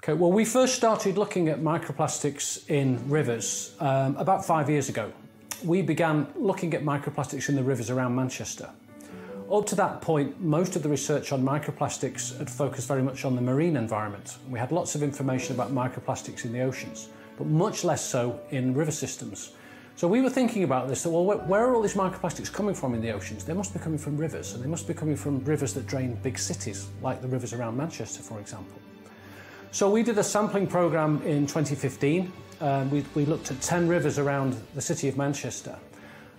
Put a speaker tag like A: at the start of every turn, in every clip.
A: Okay, well, we first started looking at microplastics in rivers about 5 years ago. We began looking at microplastics in the rivers around Manchester. Up to that point, most of the research on microplastics had focused very much on the marine environment. We had lots of information about microplastics in the oceans, but much less so in river systems. So we were thinking about this, well, where are all these microplastics coming from in the oceans? They must be coming from rivers, and they must be coming from rivers that drain big cities, like the rivers around Manchester, for example. So we did a sampling program in 2015. We looked at 10 rivers around the city of Manchester.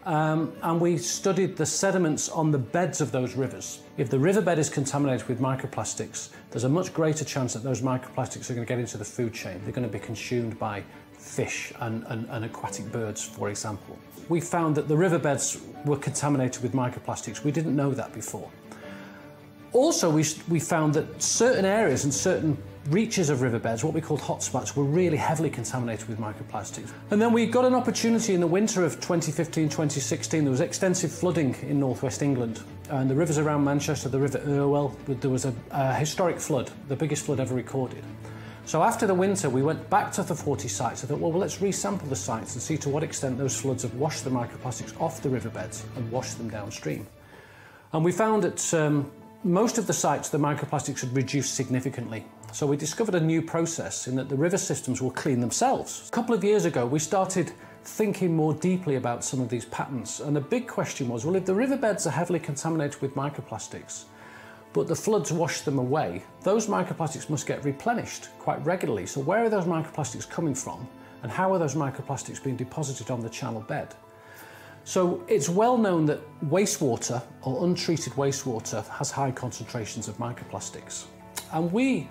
A: And we studied the sediments on the beds of those rivers. If the riverbed is contaminated with microplastics, there's a much greater chance that those microplastics are going to get into the food chain. They're going to be consumed by fish and aquatic birds, for example. We found that the riverbeds were contaminated with microplastics. We didn't know that before. Also, we found that certain areas and certain reaches of riverbeds, what we called hotspots, were really heavily contaminated with microplastics. And then we got an opportunity in the winter of 2015-2016. There was extensive flooding in northwest England, and the rivers around Manchester, the River Irwell, there was a historic flood, the biggest flood ever recorded. So after the winter, we went back to the 40 sites. I thought, well, let's resample the sites and see to what extent those floods have washed the microplastics off the riverbeds and washed them downstream. And we found that most of the sites, the microplastics had reduced significantly. So we discovered a new process in that the river systems will clean themselves. A couple of years ago, we started thinking more deeply about some of these patterns. And the big question was, well, if the riverbeds are heavily contaminated with microplastics, but the floods wash them away, those microplastics must get replenished quite regularly. So where are those microplastics coming from? And how are those microplastics being deposited on the channel bed? So it's well known that wastewater or untreated wastewater has high concentrations of microplastics. And we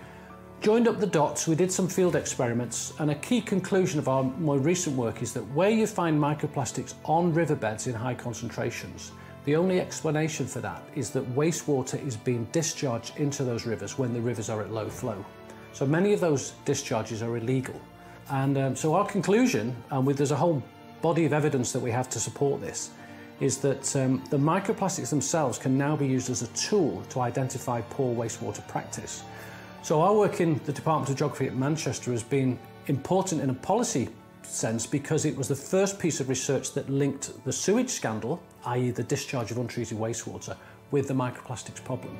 A: joined up the dots, we did some field experiments, and a key conclusion of our more recent work is that where you find microplastics on riverbeds in high concentrations, the only explanation for that is that wastewater is being discharged into those rivers when the rivers are at low flow. So many of those discharges are illegal. And so our conclusion, and there's a whole body of evidence that we have to support this, is that the microplastics themselves can now be used as a tool to identify poor wastewater practice. So our work in the Department of Geography at Manchester has been important in a policy sense because it was the first piece of research that linked the sewage scandal, i.e. the discharge of untreated wastewater, with the microplastics problem.